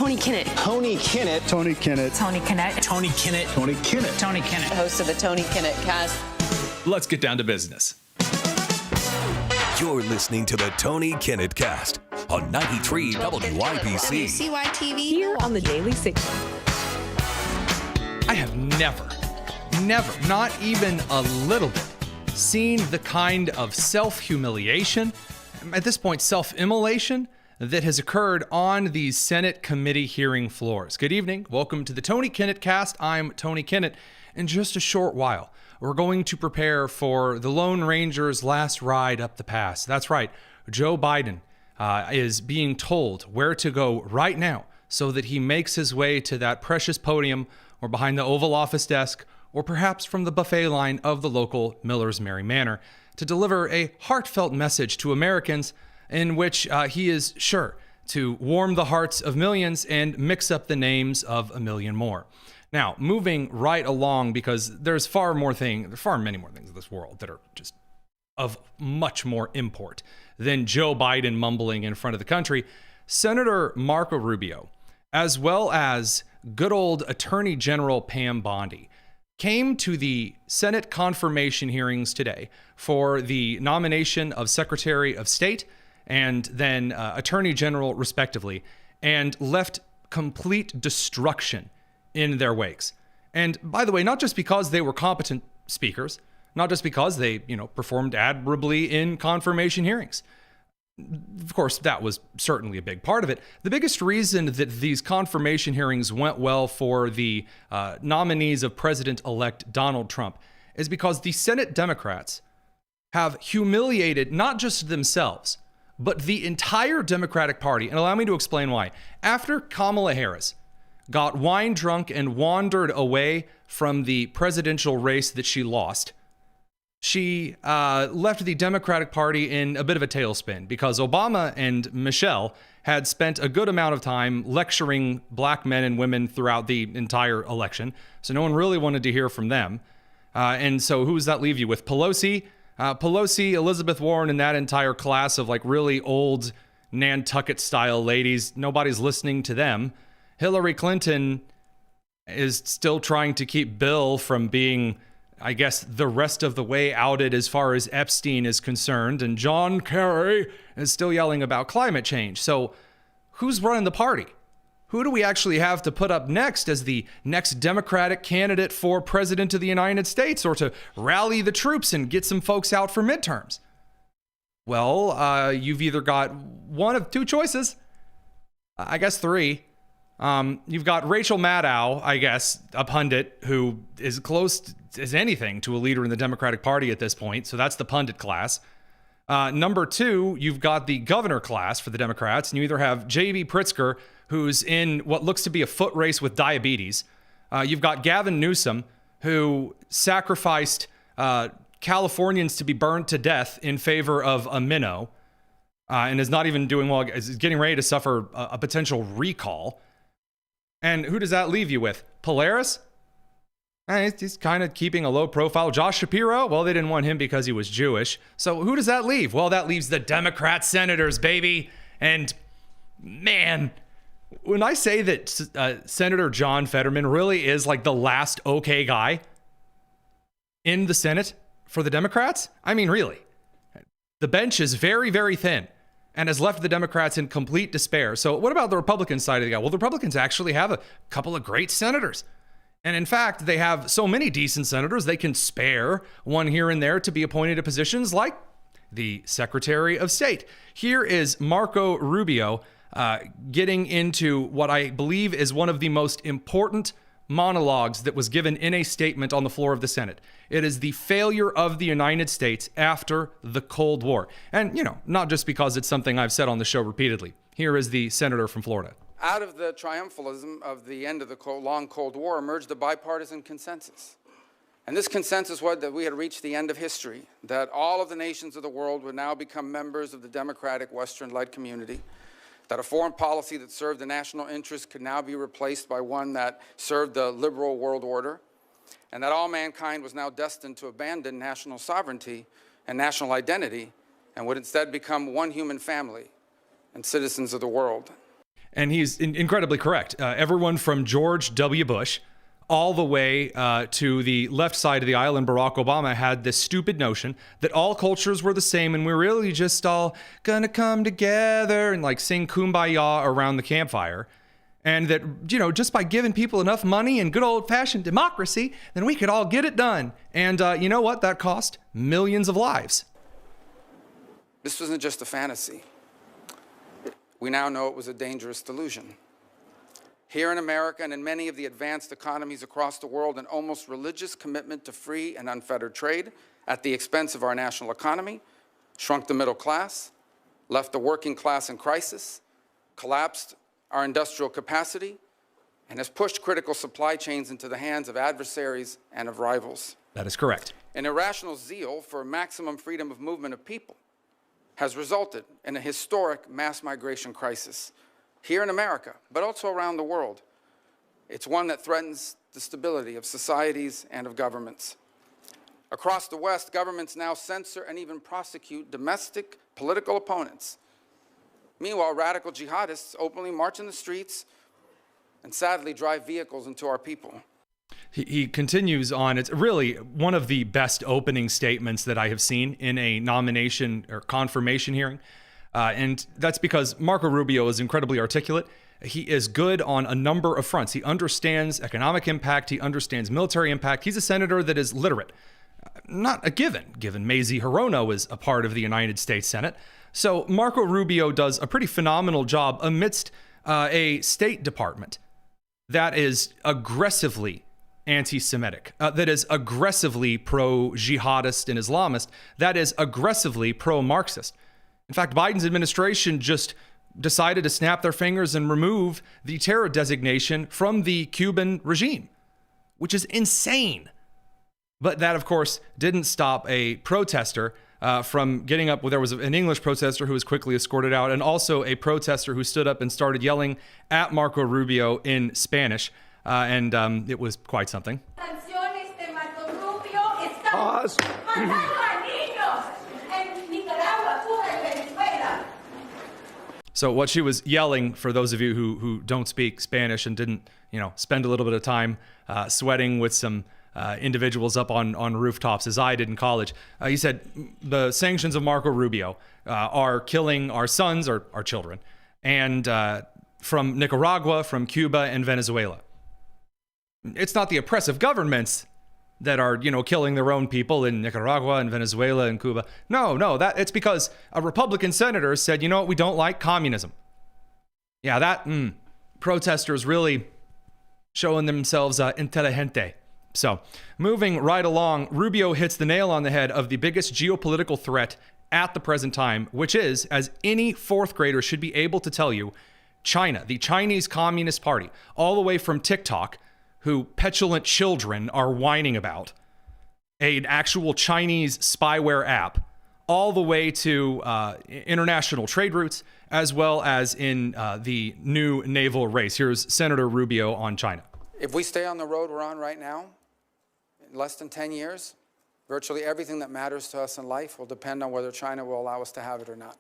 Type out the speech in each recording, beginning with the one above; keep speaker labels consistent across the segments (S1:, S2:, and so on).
S1: Tony Kinnett.
S2: Tony Kinnett.
S3: Tony Kinnett.
S1: Tony Kinnett.
S2: Tony Kinnett. Tony Kinnett.
S1: Tony Kinnett.
S4: Host of the Tony Kinnett Cast.
S5: Let's get down to business.
S6: You're listening to the Tony Kinnett Cast on 93 WYPC.
S4: WCYTV.
S7: Here on the Daily Signal.
S5: I have never, not even a little bit, seen the kind of self-humiliation, at this point self-immolation, that has occurred on these Senate committee hearing floors. Good evening. Welcome to the Tony Kinnett Cast. I'm Tony Kinnett. In just a short while, we're going to prepare for the Lone Ranger's last ride up the pass. That's right. Joe Biden is being told where to go right now so that he makes his way to that precious podium or behind the Oval Office desk or perhaps from the buffet line of the local Miller's Mary Manor to deliver a heartfelt message to Americans in which he is sure to warm the hearts of millions and mix up the names of a million more. Now, moving right along, because there's far many more things in this world that are just of much more import than Joe Biden mumbling in front of the country. Senator Marco Rubio, as well as good old Attorney General Pam Bondi, came to the Senate confirmation hearings today for the nomination of Secretary of State and then Attorney General, respectively, and left complete destruction in their wakes. And by the way, not just because they were competent speakers, not just because they, performed admirably in confirmation hearings. Of course, that was certainly a big part of it. The biggest reason that these confirmation hearings went well for the nominees of President-elect Donald Trump is because the Senate Democrats have humiliated not just themselves, but the entire Democratic Party. And allow me to explain why. After Kamala Harris got wine drunk and wandered away from the presidential race that she lost, she left the Democratic Party in a bit of a tailspin because Obama and Michelle had spent a good amount of time lecturing black men and women throughout the entire election. So no one really wanted to hear from them. And so who does that leave you with? Pelosi, Elizabeth Warren, and that entire class of like really old Nantucket style ladies. Nobody's listening to them. Hillary Clinton is still trying to keep Bill from being, I guess, the rest of the way outed as far as Epstein is concerned. And John Kerry is still yelling about climate change. So who's running the party? Who do we actually have to put up next as the next Democratic candidate for president of the United States or to rally the troops and get some folks out for midterms? Well, you've either got one of two choices. I guess three. You've got Rachel Maddow, I guess, a pundit who is close as anything to a leader in the Democratic Party at this point. So that's the pundit class. Number two, you've got the governor class for the Democrats. And you either have J.B. Pritzker, who's in what looks to be a foot race with diabetes. You've got Gavin Newsom, who sacrificed Californians to be burned to death in favor of a minnow and is not even doing well, is getting ready to suffer a potential recall. And who does that leave you with? Polaris? He's kind of keeping a low profile. Josh Shapiro? Well, they didn't want him because he was Jewish. So who does that leave? Well, that leaves the Democrat senators, baby. And man, when I say that Senator John Fetterman really is like the last okay guy in the Senate for the Democrats, I mean, really. The bench is very, very thin and has left the Democrats in complete despair. So what about the Republican side of the guy? Well, the Republicans actually have a couple of great senators. And in fact, they have so many decent senators, they can spare one here and there to be appointed to positions like the Secretary of State. Here is Marco Rubio getting into what I believe is one of the most important monologues that was given in a statement on the floor of the Senate. It is the failure of the United States after the Cold War. And, not just because it's something I've said on the show repeatedly. Here is the senator from Florida.
S8: Out of the triumphalism of the end of the long Cold War emerged a bipartisan consensus. And this consensus was that we had reached the end of history, that all of the nations of the world would now become members of the democratic Western-led community, that a foreign policy that served the national interest could now be replaced by one that served the liberal world order, and that all mankind was now destined to abandon national sovereignty and national identity and would instead become one human family and citizens of the world.
S5: And he's incredibly correct. Everyone from George W. Bush all the way to the left side of the aisle, and Barack Obama had this stupid notion that all cultures were the same and we're really just all gonna come together and like sing Kumbaya around the campfire. And that, you know, just by giving people enough money and good old-fashioned democracy, then we could all get it done. And you know what? That cost millions of lives.
S8: This wasn't just a fantasy. We now know it was a dangerous delusion. Here in America and in many of the advanced economies across the world, an almost religious commitment to free and unfettered trade at the expense of our national economy shrunk the middle class, left the working class in crisis, collapsed our industrial capacity, and has pushed critical supply chains into the hands of adversaries and of rivals.
S5: That is correct.
S8: An irrational zeal for maximum freedom of movement of people has resulted in a historic mass migration crisis here in America, but also around the world. It's one that threatens the stability of societies and of governments. Across the West, governments now censor and even prosecute domestic political opponents. Meanwhile, radical jihadists openly march in the streets and sadly drive vehicles into our people.
S5: He continues on. It's really one of the best opening statements that I have seen in a nomination or confirmation hearing. And that's because Marco Rubio is incredibly articulate. He is good on a number of fronts. He understands economic impact. He understands military impact. He's a senator that is literate. Not a given Mazie Hirono is a part of the United States Senate. So Marco Rubio does a pretty phenomenal job amidst a State Department that is aggressively anti-Semitic, that is aggressively pro-jihadist and Islamist, that is aggressively pro-Marxist. In fact, Biden's administration just decided to snap their fingers and remove the terror designation from the Cuban regime, which is insane. But that, of course, didn't stop a protester from getting up. Well, there was an English protester who was quickly escorted out, and also a protester who stood up and started yelling at Marco Rubio in Spanish. And it was quite something.
S2: Pause.
S5: So what she was yelling, for those of you who don't speak Spanish and didn't, spend a little bit of time sweating with some individuals up on rooftops, as I did in college, he said the sanctions of Marco Rubio are killing our sons, or our children, and from Nicaragua, from Cuba, and Venezuela. It's not the oppressive governments that are, killing their own people in Nicaragua and Venezuela and Cuba. No, it's because a Republican senator said, we don't like communism. Yeah, protesters really showing themselves inteligente. So, moving right along, Rubio hits the nail on the head of the biggest geopolitical threat at the present time, which is, as any fourth grader should be able to tell you, China, the Chinese Communist Party, all the way from TikTok, who petulant children are whining about, an actual Chinese spyware app, all the way to international trade routes, as well as in the new naval race. Here's Senator Rubio on China.
S8: If we stay on the road we're on right now, in less than 10 years, virtually everything that matters to us in life will depend on whether China will allow us to have it or not.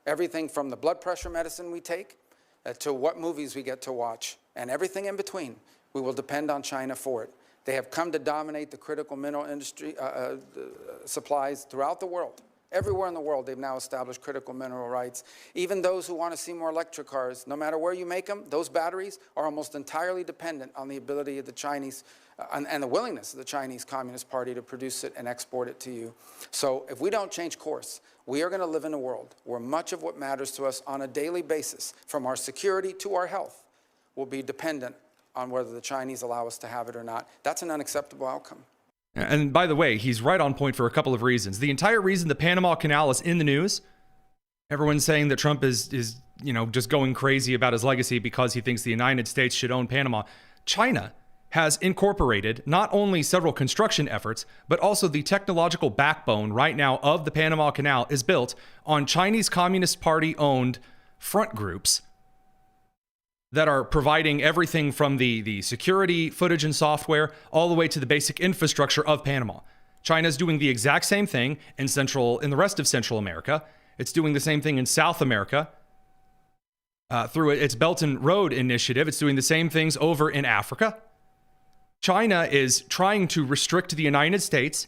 S8: Everything from the blood pressure medicine we take to what movies we get to watch, and everything in between, we will depend on China for it. They have come to dominate the critical mineral industry supplies throughout the world. Everywhere in the world, they've now established critical mineral rights. Even those who want to see more electric cars, no matter where you make them, those batteries are almost entirely dependent on the ability of the Chinese and the willingness of the Chinese Communist Party to produce it and export it to you. So if we don't change course, we are going to live in a world where much of what matters to us on a daily basis, from our security to our health, will be dependent on whether the Chinese allow us to have it or not. That's an unacceptable outcome.
S5: And by the way, he's right on point for a couple of reasons. The entire reason the Panama Canal is in the news, everyone's saying that Trump is just going crazy about his legacy because he thinks the United States should own Panama. China has incorporated not only several construction efforts, but also the technological backbone right now of the Panama Canal is built on Chinese Communist Party-owned front groups that are providing everything from the security footage and software all the way to the basic infrastructure of Panama. China's doing the exact same thing in the rest of Central America. It's doing the same thing in South America. through its Belt and Road Initiative. It's doing the same things over in Africa. China is trying to restrict the United States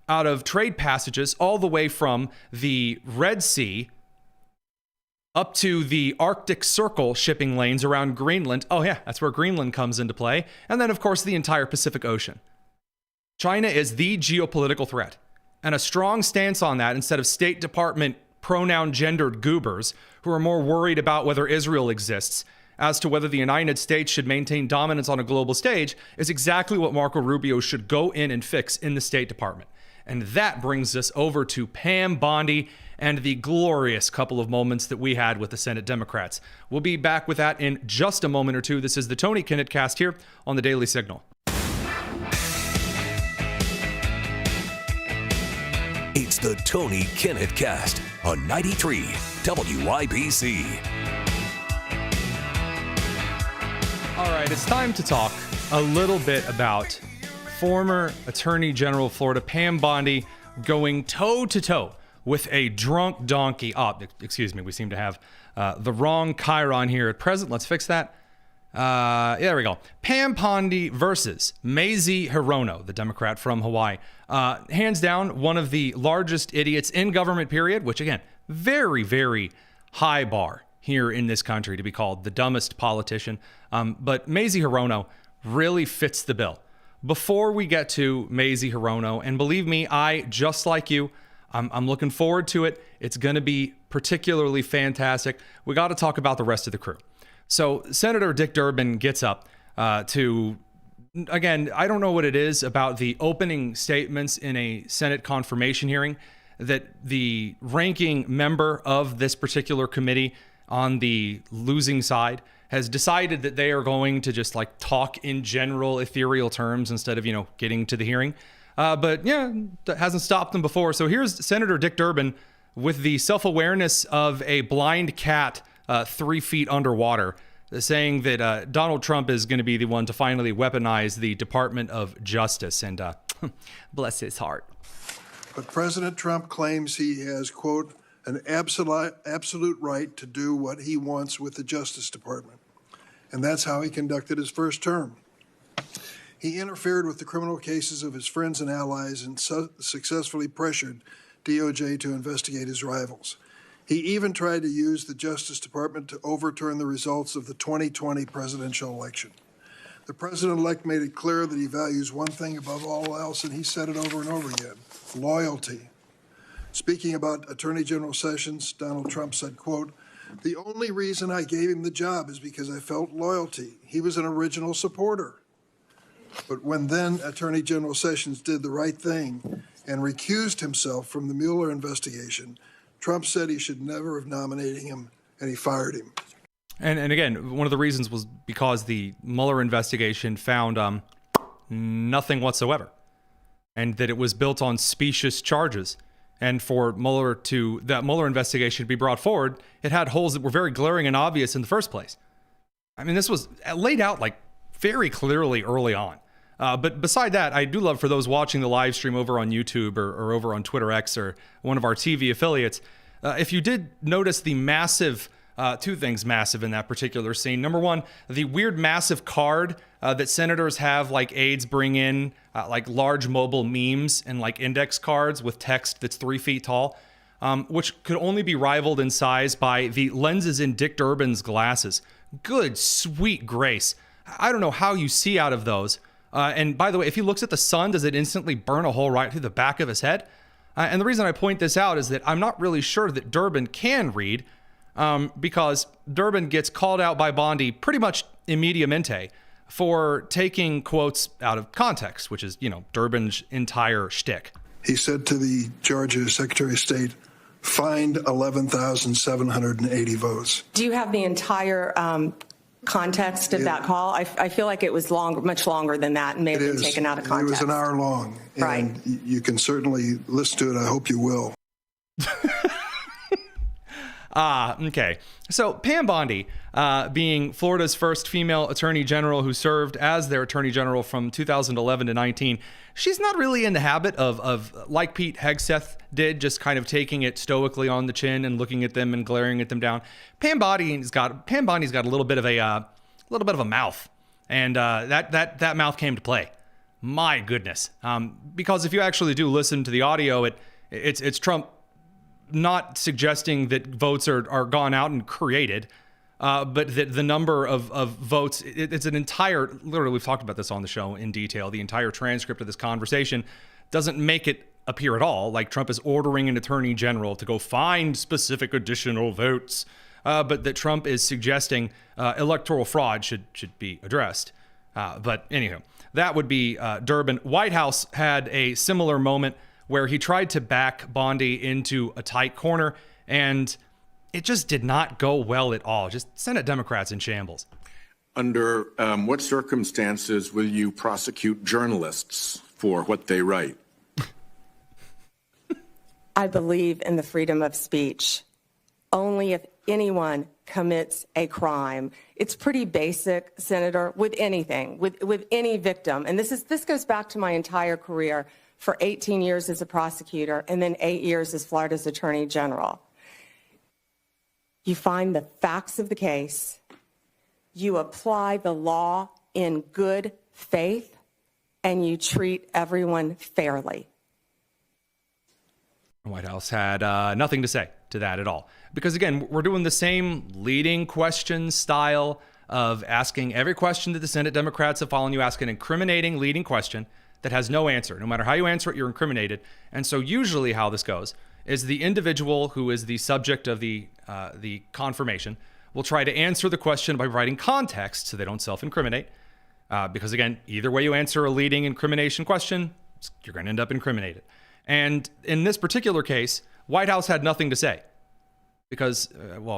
S5: out of trade passages all the way from the Red Sea up to the Arctic Circle shipping lanes around Greenland. Oh yeah, that's where Greenland comes into play. And then, of course, the entire Pacific Ocean. China is the geopolitical threat. And a strong stance on that, instead of State Department pronoun-gendered goobers who are more worried about whether Israel exists as to whether the United States should maintain dominance on a global stage, is exactly what Marco Rubio should go in and fix in the State Department. And that brings us over to Pam Bondi and the glorious couple of moments that we had with the Senate Democrats. We'll be back with that in just a moment or two. This is the Tony Kinnett Cast here on the Daily Signal.
S6: It's the Tony Kinnett Cast on 93 WIBC.
S5: All right, it's time to talk a little bit about former Attorney General of Florida, Pam Bondi, going toe-to-toe with a drunk donkey. Oh, excuse me, we seem to have the wrong chyron here at present. Let's fix that. Yeah, there we go. Pam Bondi versus Mazie Hirono, the Democrat from Hawaii. Hands down, one of the largest idiots in government, period, which, again, very, very high bar here in this country to be called the dumbest politician. But Mazie Hirono really fits the bill. Before we get to Mazie Hirono, and believe me, I, just like you, I'm looking forward to it. It's going to be particularly fantastic. We got to talk about the rest of the crew. So Senator Dick Durbin gets up to, again, I don't know what it is about the opening statements in a Senate confirmation hearing that the ranking member of this particular committee on the losing side has decided that they are going to just like talk in general ethereal terms instead of, getting to the hearing. But yeah, that hasn't stopped them before. So here's Senator Dick Durbin with the self-awareness of a blind cat 3 feet underwater, saying that Donald Trump is going to be the one to finally weaponize the Department of Justice. And bless his heart.
S1: But President Trump claims he has, quote, an absolute right to do what he wants with the Justice Department. And that's how he conducted his first term. He interfered with the criminal cases of his friends and allies and successfully pressured DOJ to investigate his rivals. He even tried to use the Justice Department to overturn the results of the 2020 presidential election. The president-elect made it clear that he values one thing above all else, and he said it over and over again: loyalty. Speaking about Attorney General Sessions, Donald Trump said, quote, "The only reason I gave him the job is because I felt loyalty. He was an original supporter." But when then Attorney General Sessions did the right thing and recused himself from the Mueller investigation, Trump said he should never have nominated him, and he fired him.
S5: And again, one of the reasons was because the Mueller investigation found nothing whatsoever, and that it was built on specious charges. And for that Mueller investigation to be brought forward, it had holes that were very glaring and obvious in the first place. I mean, this was laid out like very clearly early on. But beside that, I do love, for those watching the live stream over on YouTube or over on Twitter X or one of our TV affiliates, if you did notice the massive, two things massive in that particular scene. Number one, the weird massive card that senators have, like aides bring in, like large mobile memes and like index cards with text that's 3 feet tall, which could only be rivaled in size by the lenses in Dick Durbin's glasses. Good, sweet grace. I don't know how you see out of those. And by the way, if he looks at the sun, does it instantly burn a hole right through the back of his head? And the reason I point this out is that I'm not really sure that Durbin can read, because Durbin gets called out by Bondi pretty much immediatamente for taking quotes out of context, which is, Durbin's entire shtick.
S1: He said to the Georgia Secretary of State, find 11,780 votes.
S3: Do you have the entire context of that call? I feel like it was much longer than that, and may have been taken out of context.
S1: It was an hour long.
S3: Right.
S1: And you can certainly listen to it. I hope you will.
S5: Okay. So Pam Bondi, being Florida's first female attorney general who served as their attorney general from 2011 to 19, she's not really in the habit of like Pete Hegseth did, just kind of taking it stoically on the chin and looking at them and glaring at them down. Pam Bondi's got a little bit of a mouth, and that mouth came to play. My goodness. Because if you actually do listen to the audio, it's Trump not suggesting that votes are gone out and created, but that the number of votes, it's an entire, literally we've talked about this on the show in detail, the entire transcript of this conversation doesn't make it appear at all like Trump is ordering an attorney general to go find specific additional votes, but that Trump is suggesting electoral fraud should be addressed. But anyhow, that would be Durbin. White House had a similar moment where he tried to back Bondi into a tight corner, and it just did not go well at all. Just Senate Democrats in shambles.
S4: Under what circumstances will you prosecute journalists for what they write?
S3: I believe in the freedom of speech. Only if anyone commits a crime. It's pretty basic, Senator, with anything, with any victim. And this goes back to my entire career for 18 years as a prosecutor and then 8 years as Florida's Attorney General. You find the facts of the case, you apply the law in good faith, and you treat everyone fairly.
S5: The White House had nothing to say to that at all. Because again, we're doing the same leading question style of asking every question that the Senate Democrats have followed. You ask an incriminating leading question that has no answer. No matter how you answer it, you're incriminated. And so usually how this goes is the individual who is the subject of the confirmation will try to answer the question by providing context so they don't self-incriminate. Because again, either way you answer a leading incrimination question, you're going to end up incriminated. And in this particular case, White House had nothing to say. Because,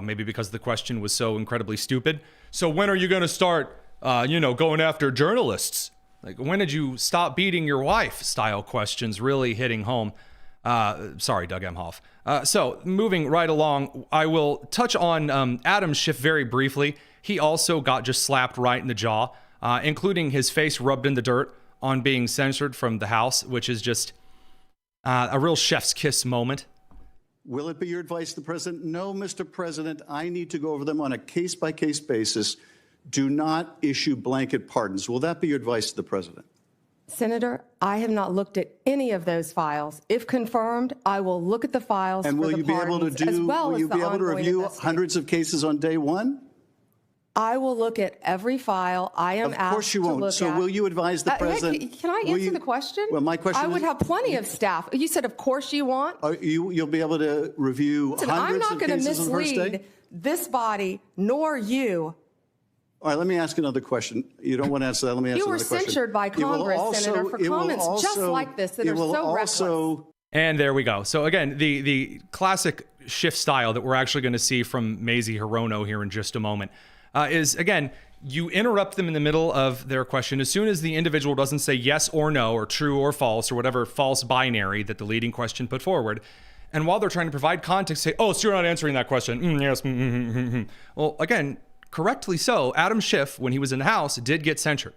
S5: maybe because the question was so incredibly stupid. So when are you going to start, going after journalists? Like, when did you stop beating your wife? Style questions really hitting home. Sorry, Doug Emhoff. So moving right along, I will touch on Adam Schiff very briefly. He also got just slapped right in the jaw, including his face rubbed in the dirt on being censored from the House, which is just a real chef's kiss moment.
S7: Will it be your advice to the president? No, Mr. President, I need to go over them on a case-by-case basis. Do not issue blanket pardons. Will that be your advice to the president?
S3: Senator, I have not looked at any of those files. If confirmed, I will look at the files
S7: and
S3: for
S7: will
S3: the
S7: you be able to
S3: pardons, as well
S7: will
S3: as
S7: you
S3: the
S7: be able to
S3: ongoing
S7: review
S3: investigation.
S7: hundreds of cases on day one?
S3: I will look at every file I am asked to look at.
S7: Of course you won't. So will you advise the president?
S3: Can I answer the question?
S7: Well, my question
S3: I would
S7: is,
S3: have plenty of staff. You said, of course you want.
S7: You'll be able to review
S3: Listen, I'm
S7: hundreds
S3: not
S7: of
S3: going to
S7: cases on the first day?
S3: mislead this body, nor you.
S7: All right, let me ask another question. You don't want to answer that. Let me ask
S3: You were
S7: another question.
S3: censured by Congress, Senator, for comments just like this that are so reckless.
S5: And there we go. So again, the classic Schiff style that we're actually going to see from Mazie Hirono here in just a moment is, again, you interrupt them in the middle of their question. As soon as the individual doesn't say yes or no or true or false or whatever false binary that the leading question put forward, and while they're trying to provide context, say, oh, so you're not answering that question. Yes. Well, again, correctly so, Adam Schiff, when he was in the House, did get censured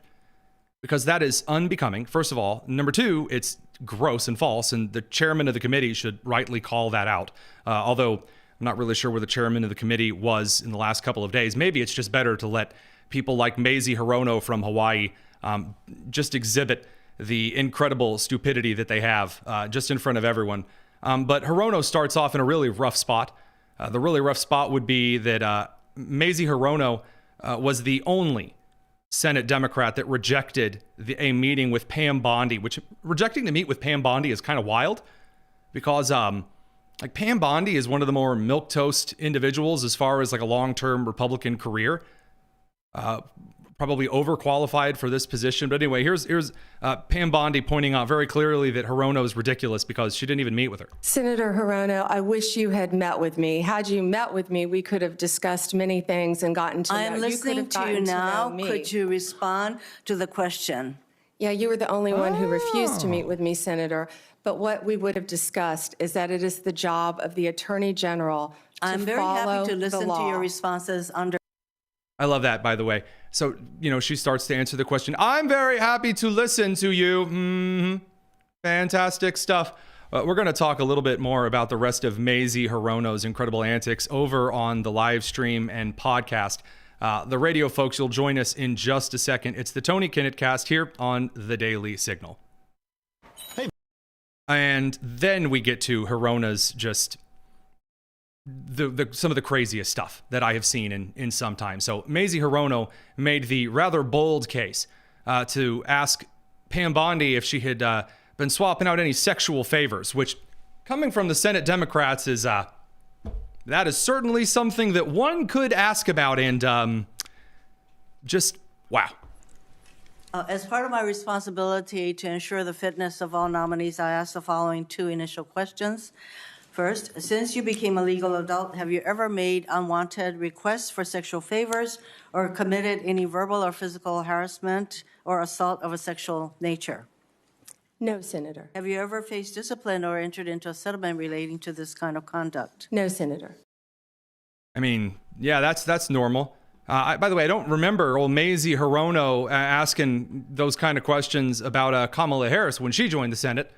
S5: because that is unbecoming, first of all. Number two, it's gross and false, and the chairman of the committee should rightly call that out. Although I'm not really sure where the chairman of the committee was in the last couple of days. Maybe it's just better to let people like Mazie Hirono from Hawaii just exhibit the incredible stupidity that they have just in front of everyone. But Hirono starts off in a really rough spot. The really rough spot would be that Mazie Hirono was the only Senate Democrat that rejected a meeting with Pam Bondi, which rejecting to meet with Pam Bondi is kind of wild because Pam Bondi is one of the more milquetoast individuals as far as like a long-term Republican career. Probably overqualified for this position. But anyway, here's Pam Bondi pointing out very clearly that Hirono is ridiculous because she didn't even meet with her.
S3: Senator Hirono, I wish you had met with me. Had you met with me, we could have discussed many things and gotten to know.
S9: I'm listening to you now. Could you respond to the question?
S3: Yeah, you were the only one who refused to meet with me, Senator. But what we would have discussed is that it is the job of the Attorney General
S9: I'm very happy to listen to your responses under.
S5: I love that, by the way. So, she starts to answer the question. I'm very happy to listen to you. Fantastic stuff. We're going to talk a little bit more about the rest of Mazie Hirono's incredible antics over on the live stream and podcast. The radio folks, you'll join us in just a second. It's the Tony Kinnett Cast here on the Daily Signal. Hey. And then we get to Hirono's just some of the craziest stuff that I have seen in some time. So Mazie Hirono made the rather bold case to ask Pam Bondi if she had been swapping out any sexual favors, which, coming from the Senate Democrats, is that is certainly something that one could ask about, and just wow.
S9: As part of my responsibility to ensure the fitness of all nominees, I ask the following two initial questions. First, since you became a legal adult, have you ever made unwanted requests for sexual favors or committed any verbal or physical harassment or assault of a sexual nature?
S3: No, Senator.
S9: Have you ever faced discipline or entered into a settlement relating to this kind of conduct?
S3: No, Senator.
S5: I mean, yeah, that's normal. By the way, I don't remember old Mazie Hirono asking those kind of questions about Kamala Harris when she joined the Senate.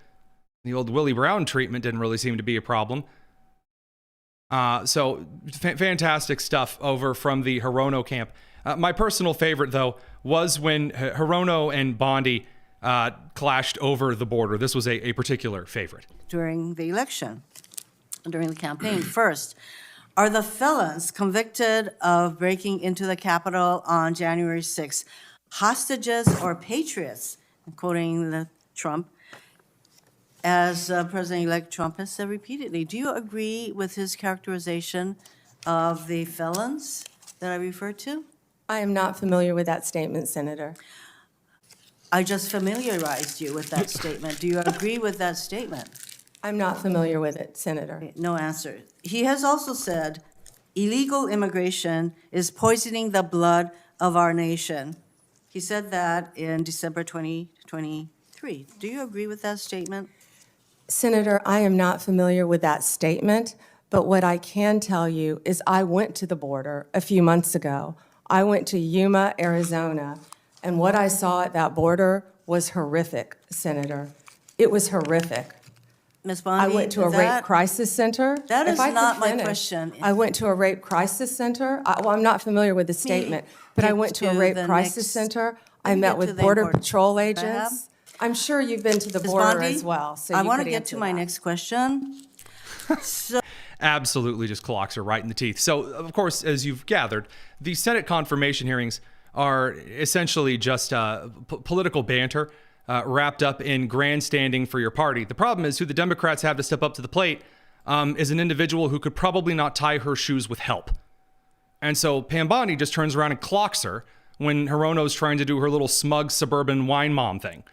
S5: The old Willie Brown treatment didn't really seem to be a problem. So fantastic stuff over from the Hirono camp. My personal favorite, though, was when Hirono and Bondi clashed over the border. This was a particular favorite.
S9: During the election, during the campaign. First, are the felons convicted of breaking into the Capitol on January 6th hostages or patriots? I'm quoting Trump. As President-elect Trump has said repeatedly, do you agree with his characterization of the felons that I referred to?
S3: I am not familiar with that statement, Senator.
S9: I just familiarized you with that statement. Do you agree with that statement?
S3: I'm not familiar with it, Senator.
S9: No answer. He has also said illegal immigration is poisoning the blood of our nation. He said that in December 2023. Do you agree with that statement?
S3: Senator, I am not familiar with that statement, but what I can tell you is I went to the border a few months ago. I went to Yuma, Arizona, and what I saw at that border was horrific, Senator. It was horrific.
S9: Ms. Bondi,
S3: I went to a rape crisis center.
S9: That is
S3: If I could
S9: not my
S3: finish,
S9: question.
S3: I went to a rape crisis center. Well, I'm not familiar with the statement, but I went to a rape crisis center. I met with Border Patrol agents. I'm sure you've been to the border as well, so
S9: I want to get to my next question.
S5: Absolutely just clocks her right in the teeth. So, of course, as you've gathered, the Senate confirmation hearings are essentially just political banter wrapped up in grandstanding for your party. The problem is who the Democrats have to step up to the plate is an individual who could probably not tie her shoes with help. And so Pam Bondi just turns around and clocks her when Hirono's trying to do her little smug suburban wine mom thing.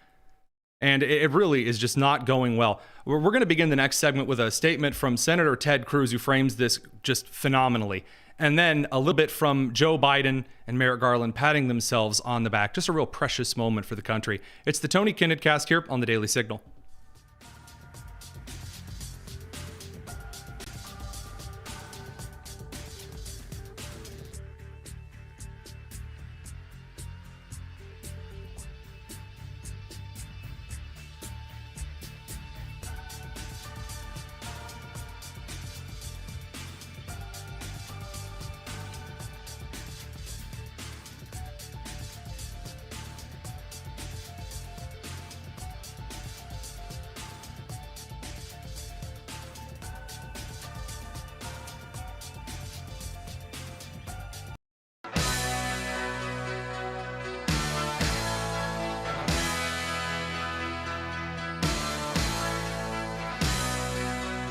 S5: And it really is just not going well. We're going to begin the next segment with a statement from Senator Ted Cruz, who frames this just phenomenally. And then a little bit from Joe Biden and Merrick Garland patting themselves on the back. Just a real precious moment for the country. It's the Tony Kinnett Cast here on the Daily Signal.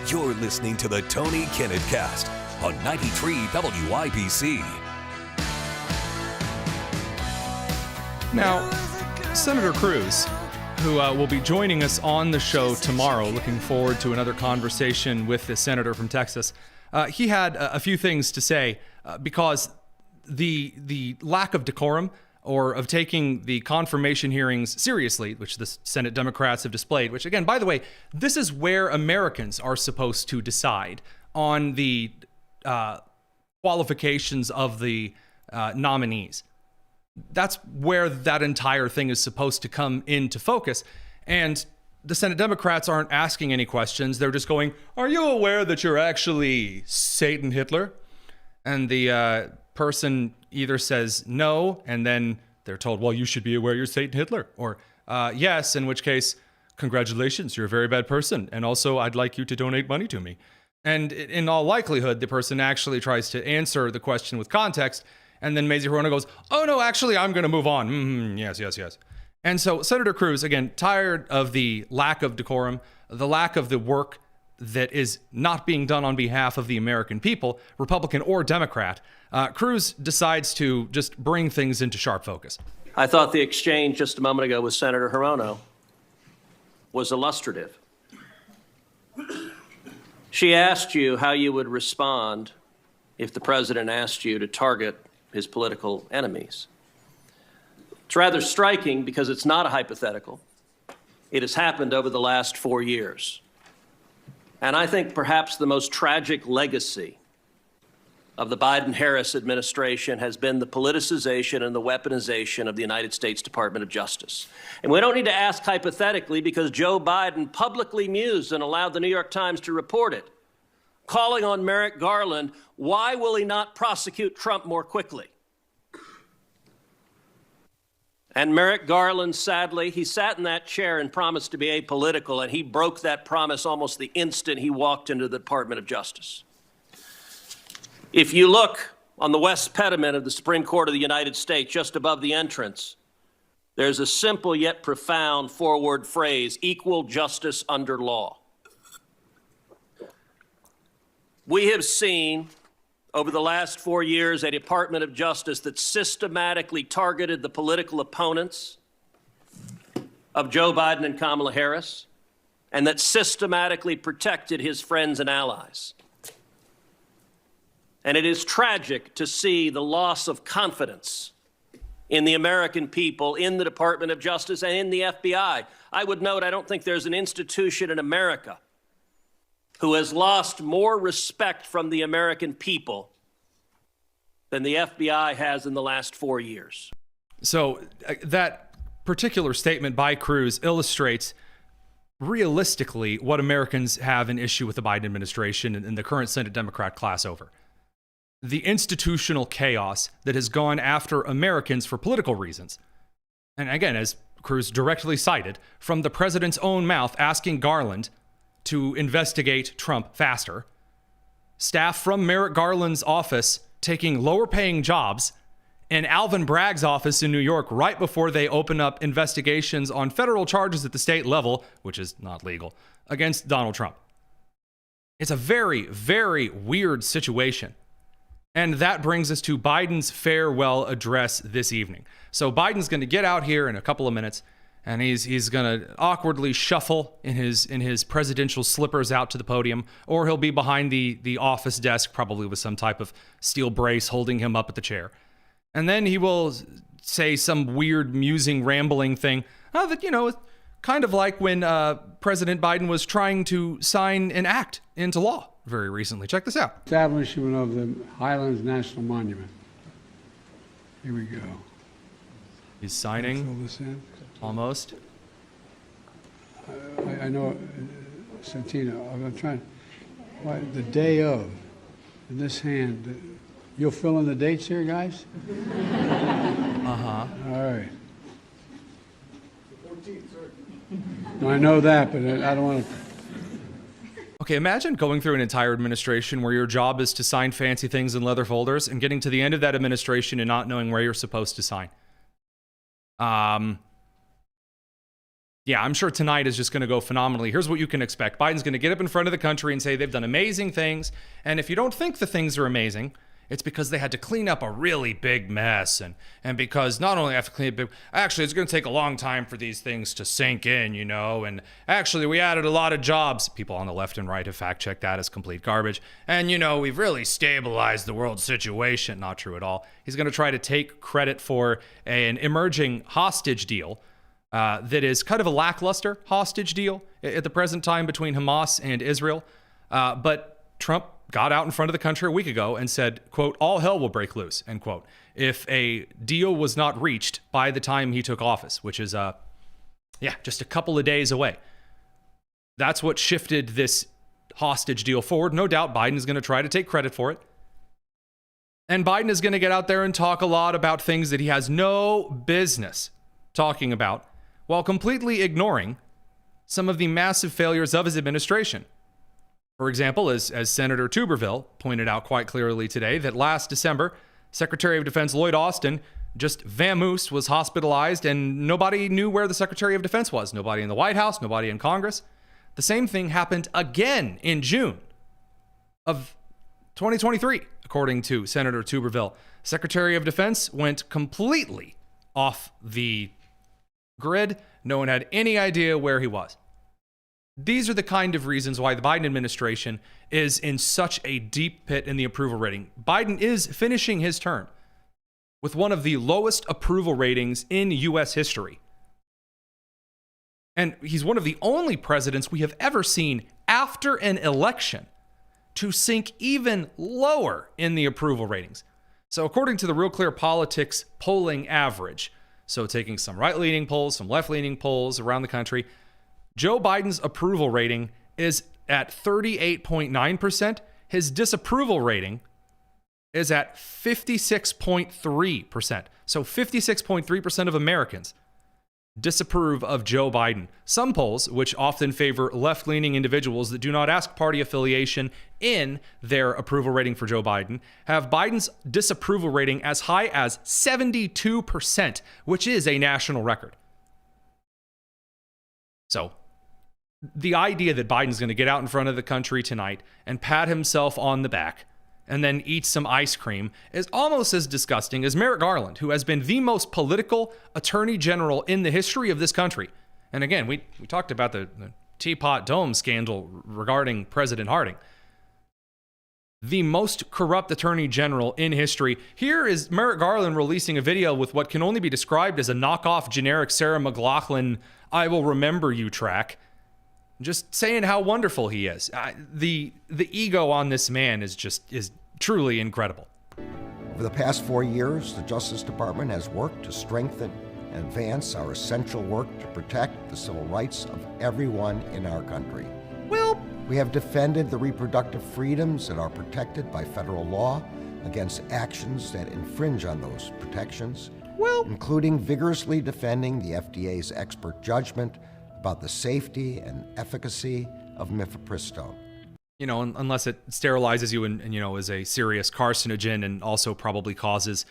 S6: You're listening to the Tony Kinnett Cast on 93 WIBC.
S5: Now, Senator Cruz, who will be joining us on the show tomorrow, looking forward to another conversation with the senator from Texas, he had a few things to say because the lack of decorum or of taking the confirmation hearings seriously, which the Senate Democrats have displayed, which again, by the way, this is where Americans are supposed to decide on the qualifications of the nominees. That's where that entire thing is supposed to come into focus. And the Senate Democrats aren't asking any questions. They're just going, "Are you aware that you're actually Satan Hitler?" And the person either says no, and then they're told, "Well, you should be aware you're Satan Hitler," or yes, in which case, "Congratulations, you're a very bad person. And also, I'd like you to donate money to me." And in all likelihood, the person actually tries to answer the question with context. And then Mazie Hirono goes, "Oh, no, actually, I'm going to move on. Yes. And so Senator Cruz, again, tired of the lack of decorum, the lack of the work that is not being done on behalf of the American people, Republican or Democrat, Cruz decides to just bring things into sharp focus.
S10: I thought the exchange just a moment ago with Senator Hirono was illustrative. She asked you how you would respond if the president asked you to target his political enemies. It's rather striking because it's not a hypothetical. It has happened over the last 4 years. And I think perhaps the most tragic legacy of the Biden-Harris administration has been the politicization and the weaponization of the United States Department of Justice. And we don't need to ask hypothetically because Joe Biden publicly mused and allowed the New York Times to report it, calling on Merrick Garland, why will he not prosecute Trump more quickly? And Merrick Garland, sadly, he sat in that chair and promised to be apolitical, and he broke that promise almost the instant he walked into the Department of Justice. If you look on the west pediment of the Supreme Court of the United States, just above the entrance, there's a simple yet profound four-word phrase, equal justice under law. We have seen over the last 4 years a Department of Justice that systematically targeted the political opponents of Joe Biden and Kamala Harris, and that systematically protected his friends and allies. And it is tragic to see the loss of confidence in the American people, in the Department of Justice, and in the FBI. I would note, I don't think there's an institution in America who has lost more respect from the American people than the FBI has in the last 4 years.
S5: So that particular statement by Cruz illustrates realistically what Americans have an issue with the Biden administration and the current Senate Democrat class over. The institutional chaos that has gone after Americans for political reasons. And again, as Cruz directly cited, from the president's own mouth asking Garland to investigate Trump faster, staff from Merrick Garland's office taking lower paying jobs, and Alvin Bragg's office in New York right before they open up investigations on federal charges at the state level, which is not legal, against Donald Trump. It's a very, very weird situation. And that brings us to Biden's farewell address this evening. So Biden's going to get out here in a couple of minutes, and he's going to awkwardly shuffle in his presidential slippers out to the podium, or he'll be behind the office desk, probably with some type of steel brace holding him up at the chair. And then he will say some weird, musing, rambling thing that, kind of like when President Biden was trying to sign an act into law very recently. Check this out.
S11: Establishment of the Highlands National Monument. Here we go.
S5: He's signing.
S11: Fill this in.
S5: Almost.
S11: I know, Santino, I'm trying, the day of, in this hand, you'll fill in the dates here, guys?
S5: Uh-huh.
S11: All right. No, I know that, but I don't want to.
S5: Okay, imagine going through an entire administration where your job is to sign fancy things in leather folders and getting to the end of that administration and not knowing where you're supposed to sign. Yeah, I'm sure tonight is just going to go phenomenally. Here's what you can expect. Biden's going to get up in front of the country and say they've done amazing things. And if you don't think the things are amazing, it's because they had to clean up a really big mess. And because not only have to clean it, actually, it's going to take a long time for these things to sink in, And actually, we added a lot of jobs. People on the left and right have fact-checked that as complete garbage. And, we've really stabilized the world situation. Not true at all. He's going to try to take credit for an emerging hostage deal that is kind of a lackluster hostage deal at the present time between Hamas and Israel. But Trump got out in front of the country a week ago and said, quote, all hell will break loose, end quote, if a deal was not reached by the time he took office, which is, just a couple of days away. That's what shifted this hostage deal forward. No doubt Biden is going to try to take credit for it. And Biden is going to get out there and talk a lot about things that he has no business talking about, while completely ignoring some of the massive failures of his administration. For example, as Senator Tuberville pointed out quite clearly today, that last December, Secretary of Defense Lloyd Austin just vamoosed, was hospitalized, and nobody knew where the Secretary of Defense was. Nobody in the White House, nobody in Congress. The same thing happened again in June of 2023, according to Senator Tuberville. Secretary of Defense went completely off the grid. No one had any idea where he was. These are the kind of reasons why the Biden administration is in such a deep pit in the approval rating. Biden is finishing his term with one of the lowest approval ratings in U.S. history. And he's one of the only presidents we have ever seen after an election to sink even lower in the approval ratings. So according to the Real Clear Politics polling average, so taking some right-leaning polls, some left-leaning polls around the country, Joe Biden's approval rating is at 38.9%. His disapproval rating is at 56.3%. So 56.3% of Americans disapprove of Joe Biden. Some polls, which often favor left-leaning individuals that do not ask party affiliation in their approval rating for Joe Biden, have Biden's disapproval rating as high as 72%, which is a national record. So, the idea that Biden's going to get out in front of the country tonight and pat himself on the back and then eat some ice cream is almost as disgusting as Merrick Garland, who has been the most political attorney general in the history of this country. And again, we talked about the Teapot Dome scandal regarding President Harding. The most corrupt attorney general in history. Here is Merrick Garland releasing a video with what can only be described as a knockoff generic Sarah McLachlan I Will Remember You track, just saying how wonderful he is. The ego on this man is truly incredible.
S12: Over the past 4 years, the Justice Department has worked to strengthen and advance our essential work to protect the civil rights of everyone in our country.
S5: Well,
S12: we have defended the reproductive freedoms that are protected by federal law against actions that infringe on those protections, including vigorously defending the FDA's expert judgment about the safety and efficacy of mifepristone.
S5: You know, unless it sterilizes you and is a serious carcinogen and also probably causes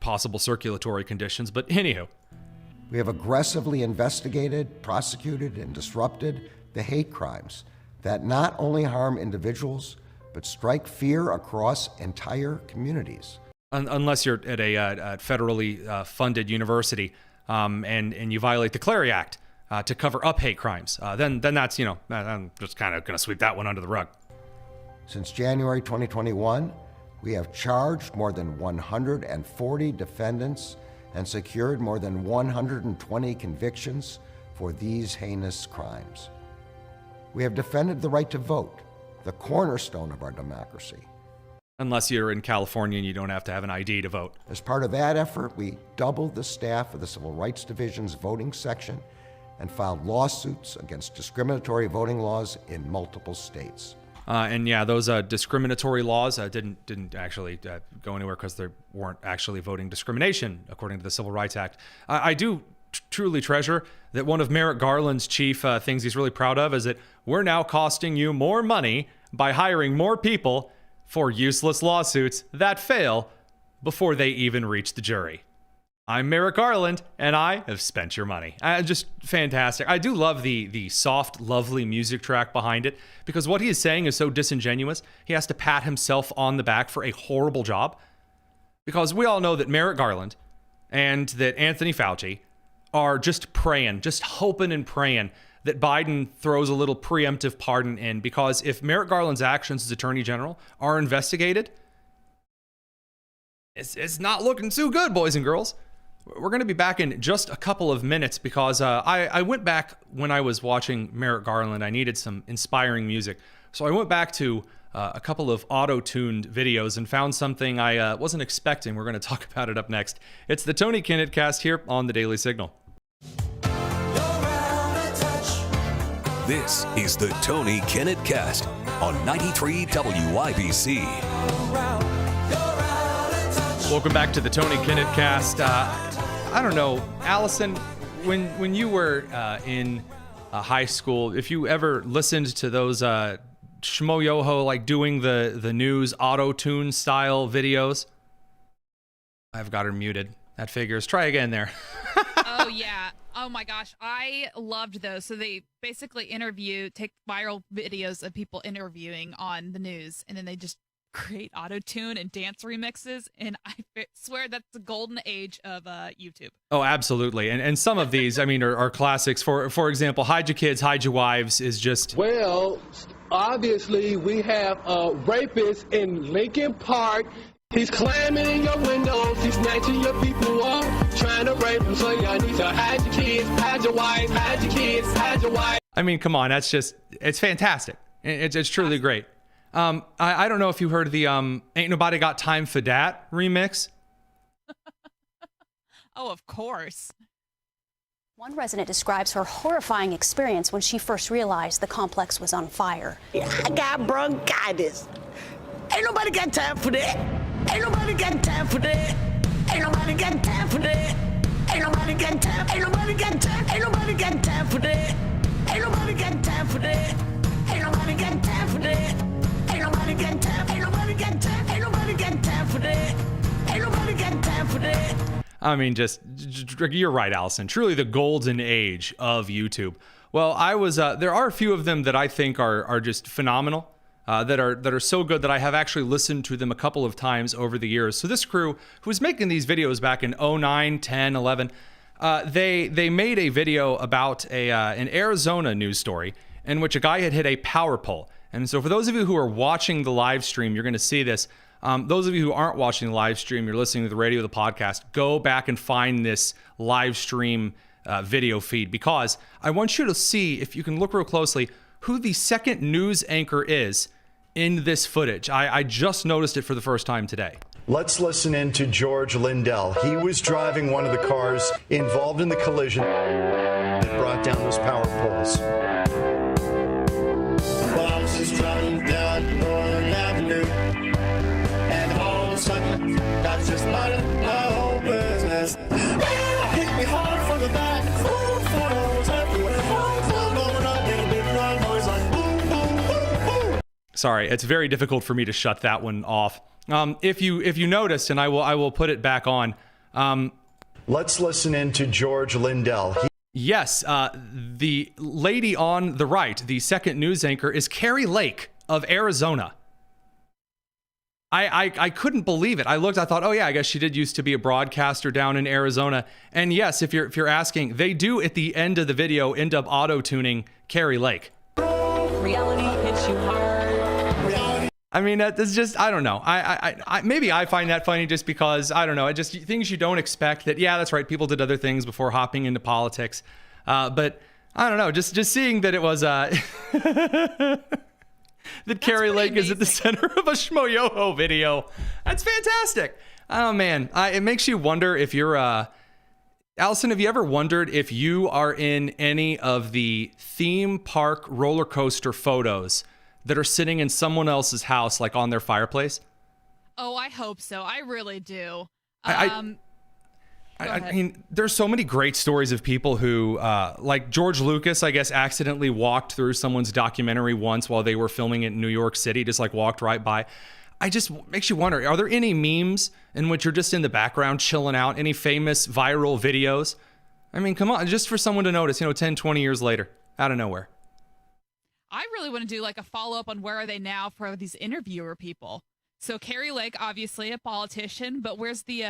S5: possible circulatory conditions. But anywho.
S12: We have aggressively investigated, prosecuted, and disrupted the hate crimes that not only harm individuals, but strike fear across entire communities.
S5: Unless you're at a federally funded university and you violate the Clery Act to cover up hate crimes, then that's, I'm just kind of going to sweep that one under the rug.
S12: Since January 2021, we have charged more than 140 defendants and secured more than 120 convictions for these heinous crimes. We have defended the right to vote, the cornerstone of our democracy.
S5: Unless you're in California and you don't have to have an ID to vote.
S12: As part of that effort, we doubled the staff of the Civil Rights Division's voting section and filed lawsuits against discriminatory voting laws in multiple states.
S5: Those discriminatory laws didn't actually go anywhere because they weren't actually voting discrimination, according to the Civil Rights Act. I do truly treasure that one of Merrick Garland's chief things he's really proud of is that we're now costing you more money by hiring more people for useless lawsuits that fail before they even reach the jury. I'm Merrick Garland, and I have spent your money. Just fantastic. I do love the soft, lovely music track behind it, because what he is saying is so disingenuous. He has to pat himself on the back for a horrible job, because we all know that Merrick Garland and that Anthony Fauci are just praying, just hoping and praying that Biden throws a little preemptive pardon in, because if Merrick Garland's actions as Attorney General are investigated, it's not looking too good, boys and girls. We're going to be back in just a couple of minutes because I went back when I was watching Merrick Garland. I needed some inspiring music. So I went back to a couple of auto-tuned videos and found something I wasn't expecting. We're going to talk about it up next. It's the Tony Kinnett Cast here on the Daily Signal.
S6: This is the Tony Kinnett Cast on 93 WIBC.
S5: Welcome back to the Tony Kinnett Cast. I don't know, Allison, when you were in high school, if you ever listened to those Shmoyoho, like doing the news auto-tune style videos. I've got her muted. That figures. Try again there.
S13: Oh, yeah. Oh, my gosh. I loved those. So they basically take viral videos of people interviewing on the news, and then they just create auto-tune and dance remixes. And I swear that's the golden age of YouTube.
S5: Oh, absolutely. And some of these, I mean, are classics. For example, Hide Your Kids, Hide Your Wives is just...
S14: Well, obviously, we have a rapist in Lincoln Park. He's climbing in your windows, he's snatching your people up, trying to rape them, so y'all need to hide your kids, hide your wife, hide your kids, hide your wife.
S5: I mean, come on, it's fantastic. It's truly great. I don't know if you heard the Ain't Nobody Got Time for Dat remix.
S13: Oh, of course.
S15: One resident describes her horrifying experience when she first realized the complex was on fire.
S16: I got bronchitis. Ain't nobody got time for that. Ain't nobody got time for that. Ain't nobody got time for that. Ain't nobody got time. Ain't nobody got time. Ain't nobody got time for that. Ain't nobody got time for that. Ain't nobody got time for that. Ain't nobody got time. Ain't nobody got time. Ain't nobody got time for that. Ain't nobody got time for that.
S5: I mean, just you're right, Allison. Truly the golden age of YouTube. Well, I was there are a few of them that I think are just phenomenal. That are so good that I have actually listened to them a couple of times over the years. So this crew, who was making these videos back in 09, 10, 11, they made a video about an Arizona news story in which a guy had hit a power pole. And so for those of you who are watching the live stream, you're going to see this. Those of you who aren't watching the live stream, you're listening to the radio, the podcast, go back and find this live stream video feed, because I want you to see, if you can look real closely, who the second news anchor is in this footage. I just noticed it for the first time today.
S17: Let's listen in to George Lindell. He was driving one of the cars involved in the collision that brought down those power poles.
S18: Well, I was just driving down Northern Avenue, and all of a sudden, that's just my whole business. Hit me hard from the back, photos everywhere, blowing up in a big loud noise like boom, boom, boom, boom.
S5: Sorry, it's very difficult for me to shut that one off. If you noticed, and I will put it back on.
S17: Let's listen in to George Lindell.
S5: Yes, the lady on the right, the second news anchor, is Carrie Lake of Arizona. I couldn't believe it. I looked, I thought, oh yeah, I guess she did used to be a broadcaster down in Arizona. And yes, if you're asking, they do at the end of the video end up auto-tuning Carrie Lake.
S16: Reality hits you hard.
S5: I mean, that's just, I don't know. I maybe I find that funny just because, I don't know, it just things you don't expect that, yeah, that's right, people did other things before hopping into politics. But I don't know, just seeing that it was, that Carrie Lake is at the center of a Shmoyoho video. That's fantastic. Oh man, it makes you wonder if you're, Allison, have you ever wondered if you are in any of the theme park roller coaster photos that are sitting in someone else's house, like on their fireplace?
S13: Oh, I hope so. I really do.
S5: I mean, there's so many great stories of people who, like George Lucas, I guess, accidentally walked through someone's documentary once while they were filming it in New York City, just like walked right by. I just makes you wonder, are there any memes in which you're just in the background chilling out? Any famous viral videos? I mean, come on, just for someone to notice, 10, 20 years later, out of nowhere.
S13: I really want to do like a follow-up on where are they now for these interviewer people. So Carrie Lake, obviously a politician, but where's the,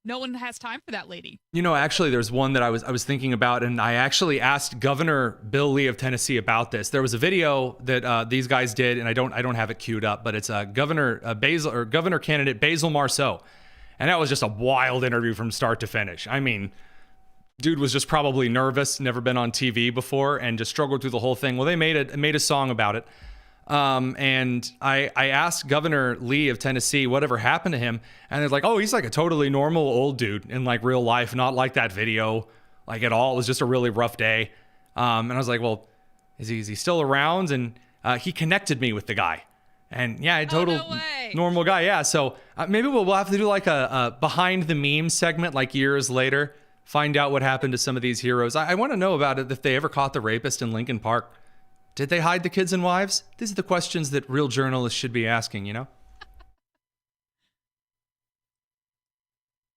S13: no one has time for that lady.
S5: Actually, there's one that I was thinking about, and I actually asked Governor Bill Lee of Tennessee about this. There was a video that these guys did, and I don't have it queued up, but it's governor candidate Basil Marceau. And that was just a wild interview from start to finish. I mean, dude was just probably nervous, never been on TV before, and just struggled through the whole thing. Well, they made a song about it. And I asked Governor Lee of Tennessee whatever happened to him, and they're like, oh, he's like a totally normal old dude in like real life, not like that video, like at all. It was just a really rough day. And I was like, well, is he still around? And he connected me with the guy. And yeah, a total normal guy. Yeah. So maybe we'll have to do like a behind the memes segment, like years later, find out what happened to some of these heroes. I want to know about it, if they ever caught the rapist in Lincoln Park. Did they hide the kids and wives? These are the questions that real journalists should be asking, you know?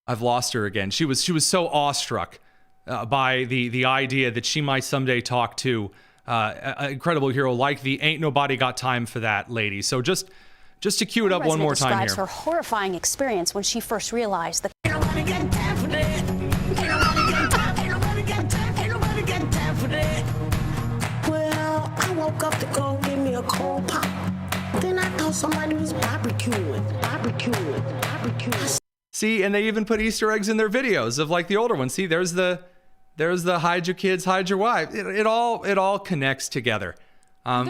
S5: I've lost her again. She was so awestruck by the idea that she might someday talk to an incredible hero like the Ain't Nobody Got Time for That lady. So just to cue it up one more time here.
S15: Describes her horrifying experience when she first realized the.
S16: Ain't nobody got time for that. Ain't nobody got time. Ain't nobody got time. Ain't nobody got time for that. Well, I woke up to go give me a cold pop. Then I thought somebody was barbecuing.
S5: See, and they even put Easter eggs in their videos of like the older ones. See, there's the hide your kids, hide your wife. It all connects together,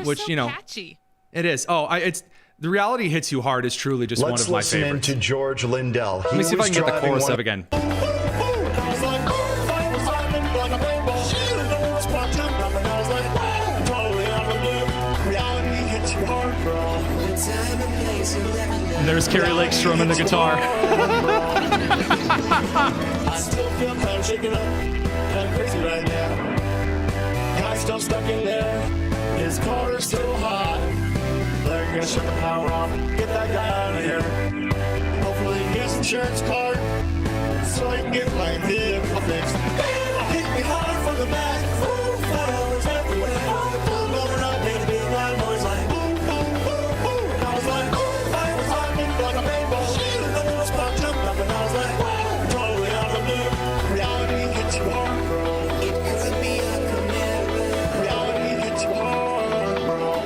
S5: which
S13: so
S5: you know,
S13: catchy.
S5: It is. Oh, it's the reality hits you hard is truly just one of my favorites.
S17: Let's listen in to George Lindell.
S5: Let me see if I can get the chorus up again. And there's Carrie Lake strumming the guitar.
S18: I still feel kind of shaken up, kind of crazy right now. Guy's still stuck in there, his car is still hot. They're gonna shut the power off, get that guy out of here. Hopefully he gets insurance card, so I can get my vehicle fixed. Hit me hard from the back, ooh, flowers everywhere. Pulled over up, made a big loud noise like boom, boom, boom, boom. And I was like, ooh, I was hiding like a rainbow. And then the spot jumped up and I was like, wow, totally out of the blue. Reality hits you hard, bro. It could be a commitment. Reality hits you hard, bro.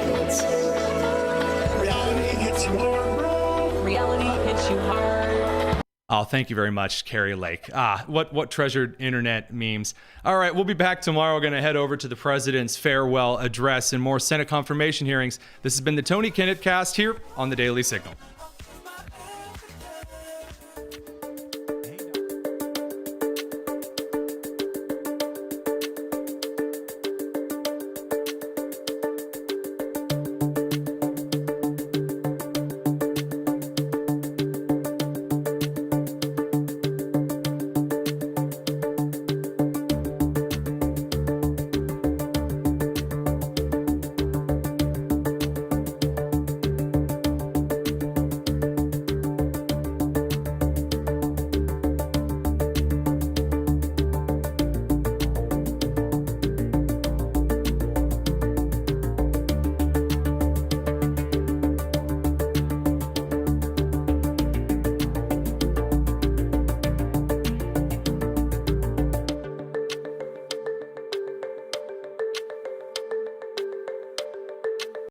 S18: Reality hits you hard, bro.
S19: Reality hits you hard.
S5: Oh, thank you very much, Carrie Lake. What treasured internet memes. All right, we'll be back tomorrow. We're going to head over to the president's farewell address and more Senate confirmation hearings. This has been the Tony Kinnett Cast here on the Daily Signal.